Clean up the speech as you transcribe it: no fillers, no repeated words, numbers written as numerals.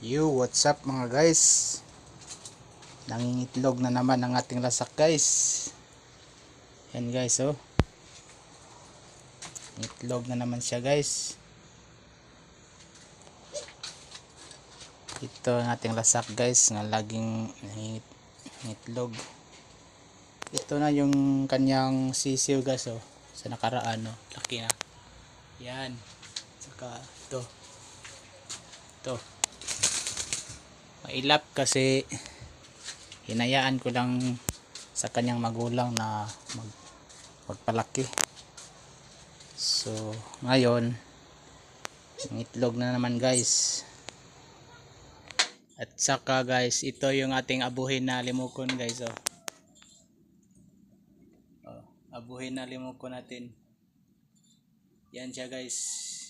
What's up mga guys? Nangingitlog na naman ang ating lasak guys. Yan guys oh. Itlog na naman siya guys. Ito ang ating lasak guys na laging nangingitlog. Ito na yung kanyang sisiw guys oh. Sa nakaraan oh. Laki na. Yan. Saka ito. Ito. Mailap kasi hinayaan ko lang sa kanyang magulang na magpalaki. So ngayon itlog na naman guys. At saka guys, ito yung ating abuhin na limukon guys oh. Abuhin na limukon natin. Yan siya guys.